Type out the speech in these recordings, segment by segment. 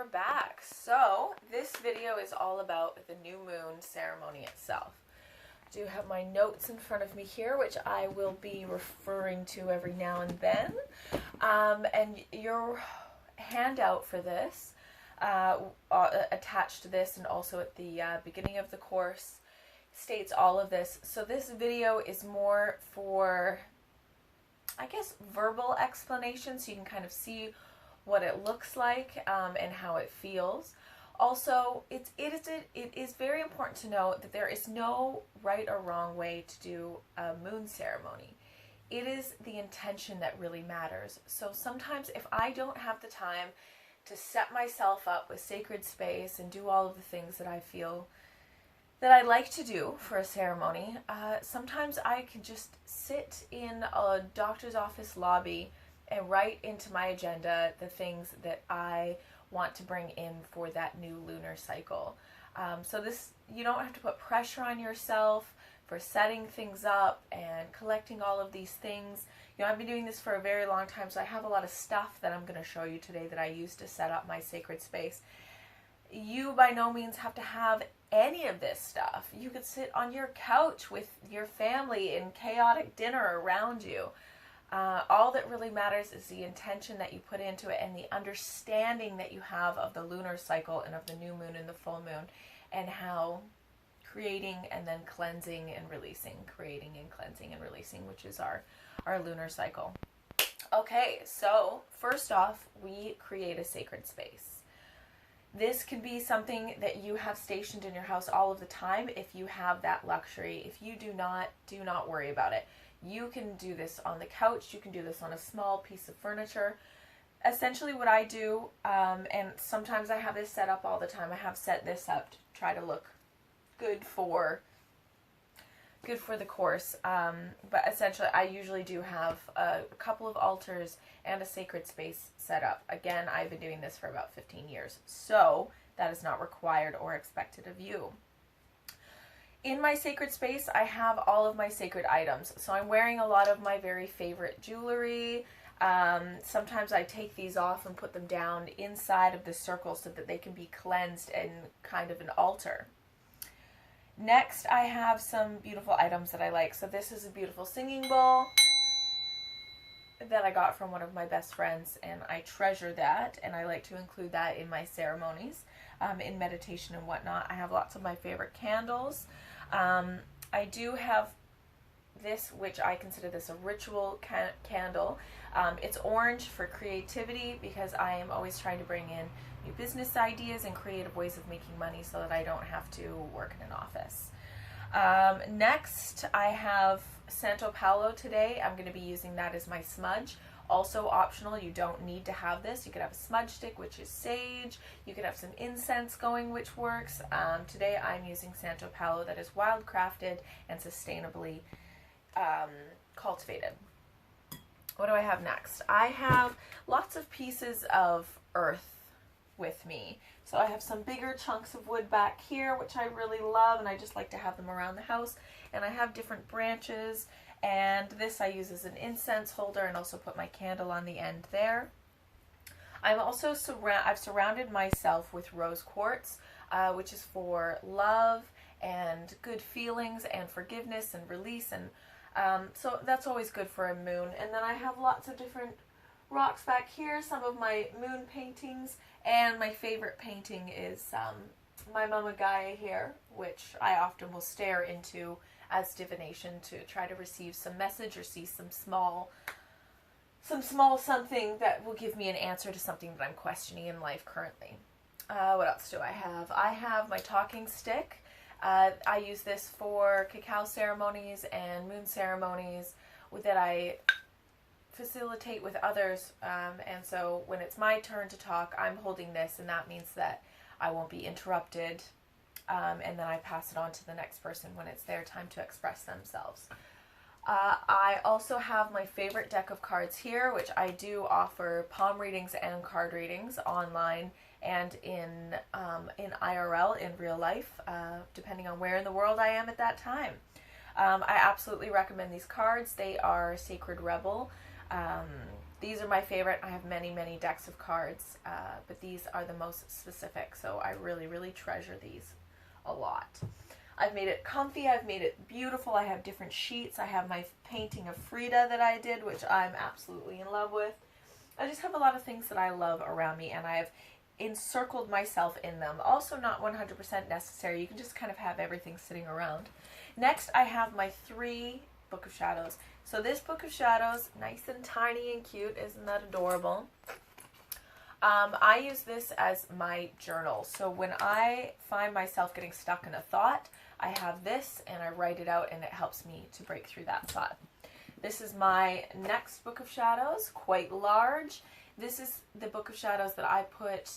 we're back. So this video is all about the new moon ceremony itself. I do have my notes in front of me here, which I will be referring to every now and then. And your handout for this, attached to this and also at the beginning of the course, states all of this. So this video is more for, I guess, verbal explanation, so you can kind of see what it looks like and how it feels. Also, it is very important to know that there is no right or wrong way to do a moon ceremony. It is the intention that really matters. So sometimes if I don't have the time to set myself up with sacred space and do all of the things that I feel that I like to do for a ceremony, sometimes I can just sit in a doctor's office lobby and write into my agenda the things that I want to bring in for that new lunar cycle. So this, you don't have to put pressure on yourself for setting things up and collecting all of these things. You know, I've been doing this for a very long time, so I have a lot of stuff that I'm going to show you today that I use to set up my sacred space. You by no means have to have any of this stuff. You could sit on your couch with your family in chaotic dinner around you. All that really matters is the intention that you put into it and the understanding that you have of the lunar cycle and of the new moon and the full moon, and how creating and then cleansing and releasing, creating and cleansing and releasing, which is our lunar cycle. Okay, so first off, we create a sacred space. This can be something that you have stationed in your house all of the time if you have that luxury. If you do not worry about it. You can do this on the couch, you can do this on a small piece of furniture. Essentially what I do, and sometimes I have this set up all the time, I have set this up to try to look good for the course, but essentially I usually do have a couple of altars and a sacred space set up. Again, I've been doing this for about 15 years, so that is not required or expected of you. In my sacred space, I have all of my sacred items. So I'm wearing a lot of my very favorite jewelry. Sometimes I take these off and put them down inside of the circle so that they can be cleansed in kind of an altar. Next, I have some beautiful items that I like. So this is a beautiful singing bowl that I got from one of my best friends, and I treasure that, and I like to include that in my ceremonies, in meditation and whatnot. I have lots of my favorite candles. I do have this, which I consider this a ritual candle. It's orange for creativity because I am always trying to bring in new business ideas and creative ways of making money so that I don't have to work in an office. Next, I have Santo Paolo today. I'm going to be using that as my smudge. Also optional, you don't need to have this. You could have a smudge stick, which is sage. You could have some incense going, which works. Today I'm using Santo Paolo that is wild crafted and sustainably cultivated. What do I have next? I have lots of pieces of earth with me. So I have some bigger chunks of wood back here, which I really love, and I just like to have them around the house. And I have different branches. And this I use as an incense holder and also put my candle on the end there. I'm also I've surrounded myself with rose quartz, which is for love and good feelings and forgiveness and release. And so that's always good for a moon. And then I have lots of different rocks back here, some of my moon paintings. And my favorite painting is my Mama Gaia here, which I often will stare into as divination to try to receive some message or see some small something that will give me an answer to something that I'm questioning in life currently. What else do I have? I have my talking stick. I use this for cacao ceremonies and moon ceremonies that I facilitate with others, and so when it's my turn to talk, I'm holding this, and that means that I won't be interrupted. And then I pass it on to the next person when it's their time to express themselves. I also have my favorite deck of cards here, which I do offer palm readings and card readings online and in IRL, in real life, depending on where in the world I am at that time. I absolutely recommend these cards. They are Sacred Rebel. These are my favorite. I have many, many decks of cards, but these are the most specific, so I really, really treasure these a lot. I've made it comfy. I've made it beautiful. I have different sheets. I have my painting of Frida that I did, which I'm absolutely in love with. I just have a lot of things that I love around me, and I've encircled myself in them. Also not 100% necessary. You can just kind of have everything sitting around. Next, I have my 3 Book of Shadows. So this Book of Shadows, nice and tiny and cute. Isn't that adorable? I use this as my journal. So when I find myself getting stuck in a thought, I have this and I write it out, and it helps me to break through that thought. This is my next Book of Shadows, quite large. This is the Book of Shadows that I put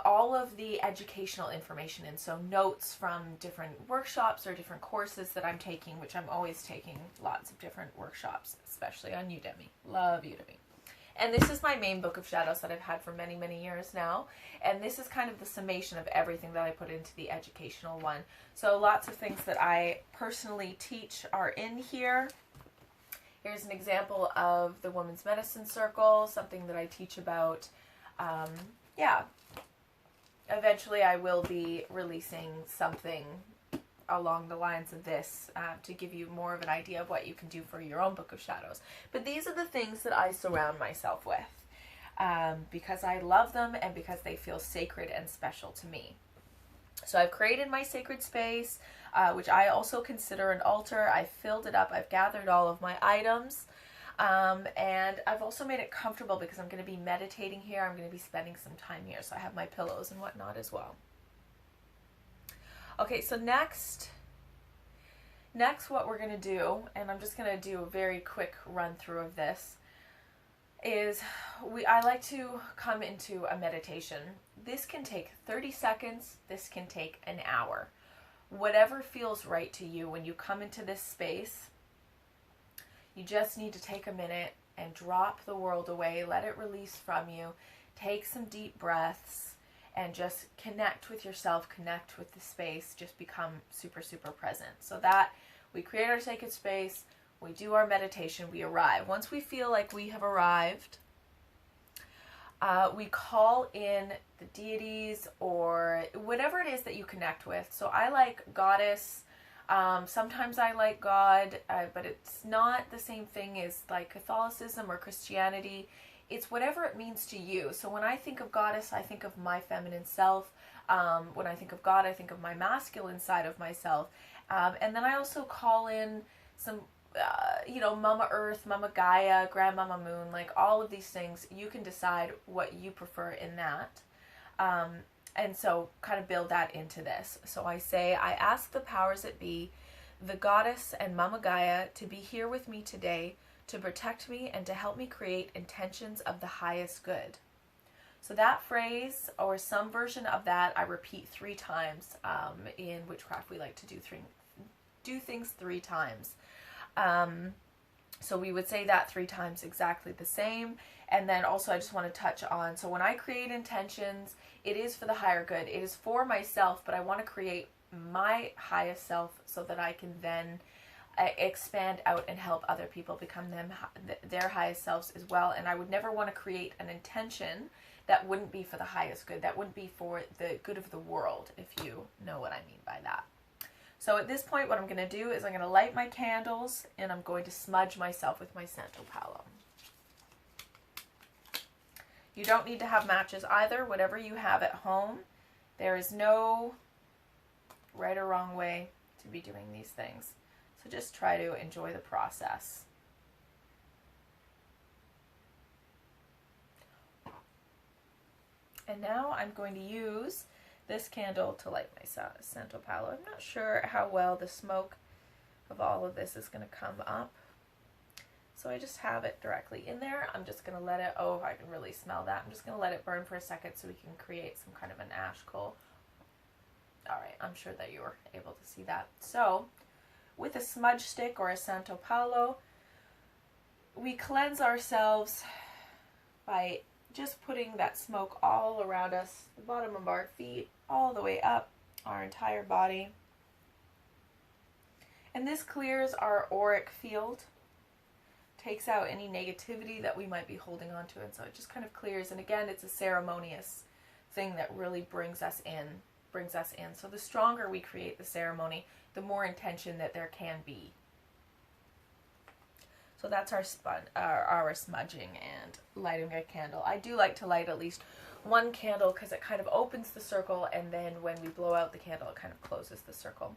all of the educational information in. So notes from different workshops or different courses that I'm taking, which I'm always taking lots of different workshops, especially on Udemy. Love Udemy. And this is my main Book of Shadows that I've had for many, many years now. And this is kind of the summation of everything that I put into the educational one. So lots of things that I personally teach are in here. Here's an example of the Women's Medicine Circle, something that I teach about. Eventually I will be releasing something along the lines of this to give you more of an idea of what you can do for your own Book of Shadows. But these are the things that I surround myself with because I love them and because they feel sacred and special to me. So I've created my sacred space, which I also consider an altar. I've filled it up. I've gathered all of my items. And I've also made it comfortable because I'm going to be meditating here. I'm going to be spending some time here. So I have my pillows and whatnot as well. Okay, so next what we're going to do, and I'm just going to do a very quick run through of this, is I like to come into a meditation. This can take 30 seconds. This can take an hour. Whatever feels right to you when you come into this space, you just need to take a minute and drop the world away. Let it release from you. Take some deep breaths and just connect with yourself, connect with the space, just become super, super present. So that we create our sacred space, we do our meditation, we arrive. Once we feel like we have arrived, we call in the deities or whatever it is that you connect with. So I like Goddess. Sometimes I like God, but it's not the same thing as like Catholicism or Christianity. It's whatever it means to you. So when I think of Goddess, I think of my feminine self. When I think of God, I think of my masculine side of myself. And then I also call in some, Mama Earth, Mama Gaia, Grandmama Moon, like all of these things. You can decide what you prefer in that. And so kind of build that into this. So I say, I ask the powers that be, the Goddess and Mama Gaia, to be here with me today, to protect me and to help me create intentions of the highest good. So that phrase, or some version of that, I repeat 3 times. In witchcraft, we like to do things 3 times. So we would say that 3 times exactly the same. And then also I just want to touch on, so when I create intentions, it is for the higher good. It is for myself, but I want to create my highest self so that I can then expand out and help other people become their highest selves as well. And I would never want to create an intention that wouldn't be for the highest good, that wouldn't be for the good of the world, if you know what I mean by that. So at this point, what I'm going to do is I'm going to light my candles and I'm going to smudge myself with my Santo Palo. You don't need to have matches either, whatever you have at home. There is no right or wrong way to be doing these things. So just try to enjoy the process. And now I'm going to use this candle to light my Santo Palo. I'm not sure how well the smoke of all of this is going to come up. So I just have it directly in there. I'm just going to let it, oh, I can really smell that. I'm just going to let it burn for a second so we can create some kind of an ash coal. All right, I'm sure that you were able to see that. So with a smudge stick or a Santo Palo, we cleanse ourselves by just putting that smoke all around us, the bottom of our feet, all the way up our entire body. And this clears our auric field takes out any negativity that we might be holding on to, and so it just kind of clears. And again, it's a ceremonious thing that really brings us in. So the stronger we create the ceremony, the more intention that there can be. So that's our smudging and lighting a candle. I do like to light at least one candle because it kind of opens the circle, and then when we blow out the candle, it kind of closes the circle.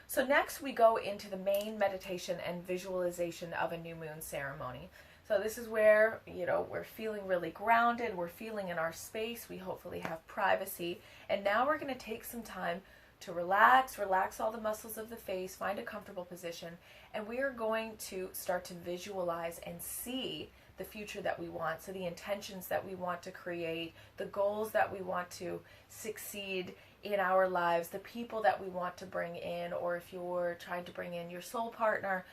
So next we go into the main meditation and visualization of a new moon ceremony. So this is where, we're feeling really grounded, we're feeling in our space, we hopefully have privacy, and now we're going to take some time to relax all the muscles of the face, find a comfortable position, and we are going to start to visualize and see the future that we want. So the intentions that we want to create, the goals that we want to succeed in our lives, the people that we want to bring in, or if you're trying to bring in your soul partner,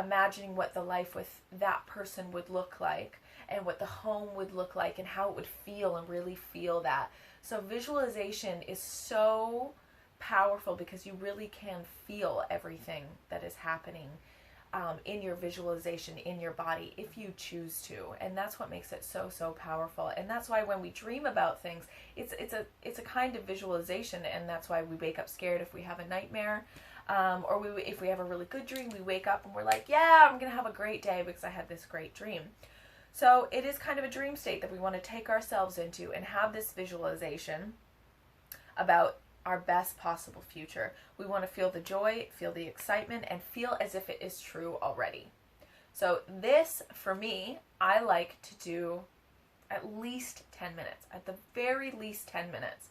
imagining what the life with that person would look like, and what the home would look like, and how it would feel, and really feel that. So visualization is so powerful because you really can feel everything that is happening in your visualization, in your body, if you choose to. And that's what makes it so powerful. And that's why when we dream about things, it's a kind of visualization, and that's why we wake up scared if we have a nightmare. Or if we have a really good dream, we wake up and we're like, yeah, I'm going to have a great day because I had this great dream. So it is kind of a dream state that we want to take ourselves into and have this visualization about our best possible future. We want to feel the joy, feel the excitement, and feel as if it is true already. So this, for me, I like to do at least 10 minutes, at the very least 10 minutes.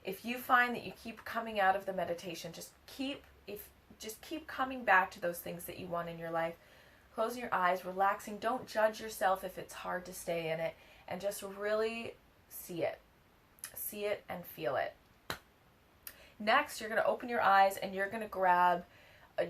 If you find that you keep coming out of the meditation, just keep coming back to those things that you want in your life. Closing your eyes, relaxing. Don't judge yourself if it's hard to stay in it, and just really see it and feel it. Next, you're going to open your eyes and you're going to grab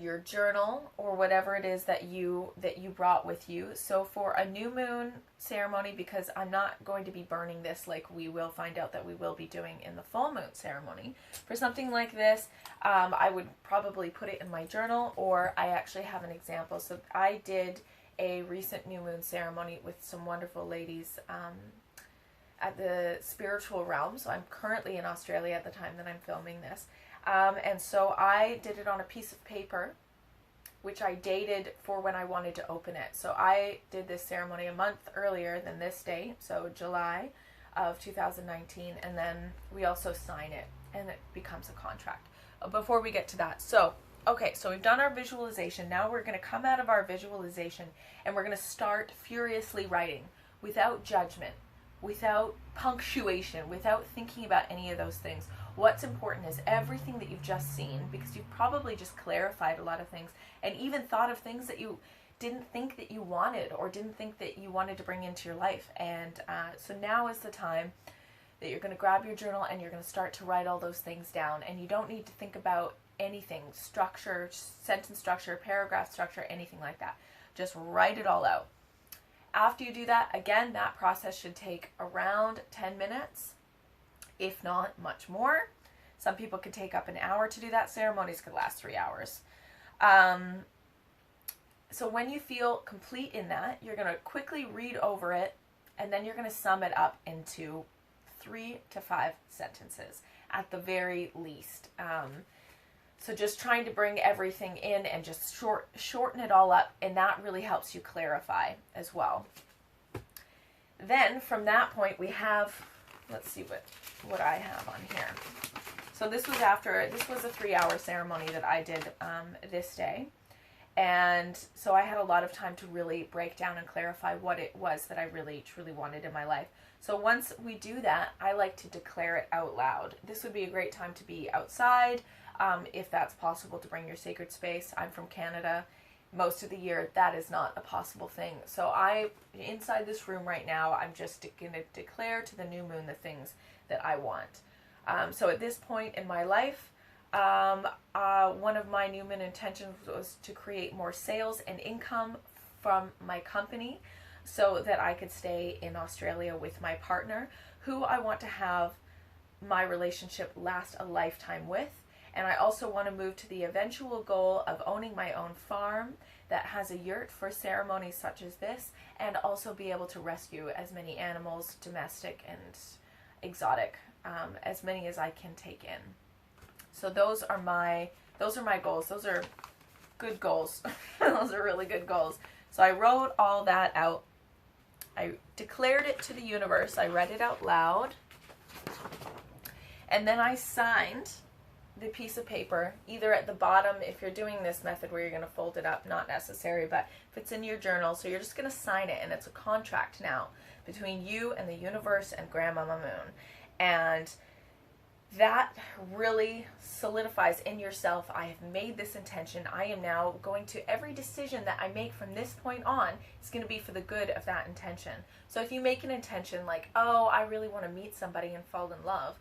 your journal or whatever it is that you brought with you. So for a new moon ceremony, because I'm not going to be burning this like we will find out that we will be doing in the full moon ceremony, for something like this, I would probably put it in my journal, or I actually have an example. So I did a recent new moon ceremony with some wonderful ladies at the spiritual realm. So I'm currently in Australia at the time that I'm filming this. And so I did it on a piece of paper, which I dated for when I wanted to open it. So I did this ceremony a month earlier than this date, so July of 2019, and then we also sign it, and it becomes a contract. Before we get to that, so we've done our visualization. Now we're going to come out of our visualization, and we're going to start furiously writing, without judgment, without punctuation, without thinking about any of those things. What's important is everything that you've just seen, because you've probably just clarified a lot of things and even thought of things that you didn't think that you wanted, or didn't think that you wanted to bring into your life. And so now is the time that you're going to grab your journal and you're going to start to write all those things down. And you don't need to think about anything, structure, sentence structure, paragraph structure, anything like that. Just write it all out. After you do that, again, that process should take around 10 minutes, if not much more. Some people could take up an hour to do that. Ceremonies could last 3 hours. So when you feel complete in that, you're going to quickly read over it, and then you're going to sum it up into 3 to 5 sentences at the very least. So just trying to bring everything in and just shorten it all up, and that really helps you clarify as well. Then from that point we have, let's see what I have on here. So this was a 3-hour ceremony that I did this day. And so I had a lot of time to really break down and clarify what it was that I really truly wanted in my life. So once we do that, I like to declare it out loud. This would be a great time to be outside, if that's possible, to bring your sacred space. I'm from Canada. Most of the year, that is not a possible thing. So inside this room right now, I'm just going to declare to the new moon the things that I want. So at this point in my life, one of my new moon intentions was to create more sales and income from my company so that I could stay in Australia with my partner, who I want to have my relationship last a lifetime with. And I also want to move to the eventual goal of owning my own farm that has a yurt for ceremonies such as this, and also be able to rescue as many animals, domestic and exotic, as many as I can take in. So those are my goals. Those are good goals. Those are really good goals. So I wrote all that out. I declared it to the universe. I read it out loud. And then I signed the piece of paper, either at the bottom, if you're doing this method where you're going to fold it up, not necessary, but if it's in your journal, so you're just going to sign it, and it's a contract now between you and the universe and Grandmama Moon. And that really solidifies in yourself, I have made this intention. I am now going to, every decision that I make from this point on is going to be for the good of that intention. So if you make an intention like, oh, I really want to meet somebody and fall in love,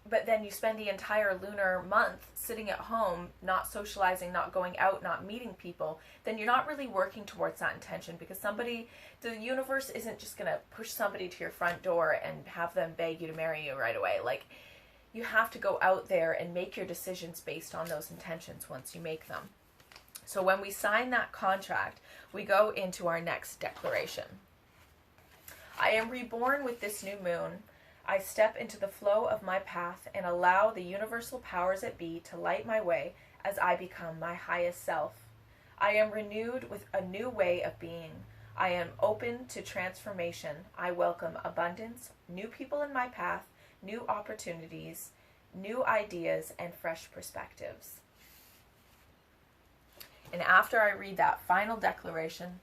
but then you spend the entire lunar month sitting at home, not socializing, not going out, not meeting people, then you're not really working towards that intention, because the universe isn't just going to push somebody to your front door and have them beg you to marry you right away. Like, you have to go out there and make your decisions based on those intentions once you make them. So when we sign that contract, we go into our next declaration. I am reborn with this new moon. I step into the flow of my path and allow the universal powers that be to light my way as I become my highest self. I am renewed with a new way of being. I am open to transformation. I welcome abundance, new people in my path, new opportunities, new ideas, and fresh perspectives. And after I read that final declaration,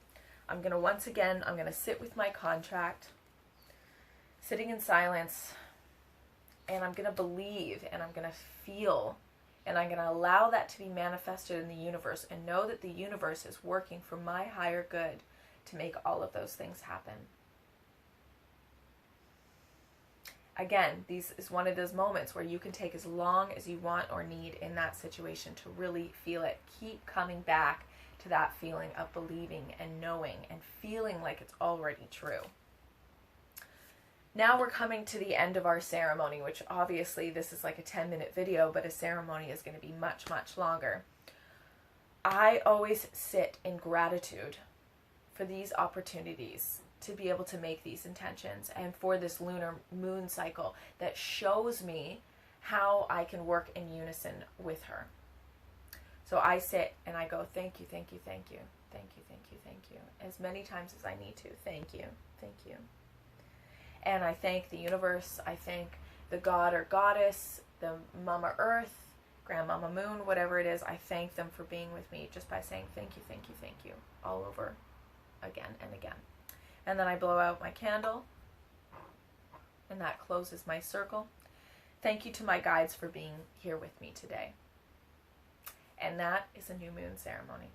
I'm going to sit with my contract, sitting in silence, and I'm going to believe, and I'm going to feel, and I'm going to allow that to be manifested in the universe, and know that the universe is working for my higher good to make all of those things happen. Again, this is one of those moments where you can take as long as you want or need in that situation to really feel it. Keep coming back to that feeling of believing and knowing and feeling like it's already true. Now we're coming to the end of our ceremony, which obviously this is like a 10-minute video, but a ceremony is going to be much, much longer. I always sit in gratitude for these opportunities to be able to make these intentions, and for this lunar moon cycle that shows me how I can work in unison with her. So I sit and I go, thank you, thank you, thank you, thank you, thank you, thank you, as many times as I need to. Thank you, thank you. And I thank the universe, I thank the god or goddess, the Mama Earth, Grandmama Moon, whatever it is. I thank them for being with me just by saying thank you, thank you, thank you, all over again and again. And then I blow out my candle, and that closes my circle. Thank you to my guides for being here with me today. And that is a new moon ceremony.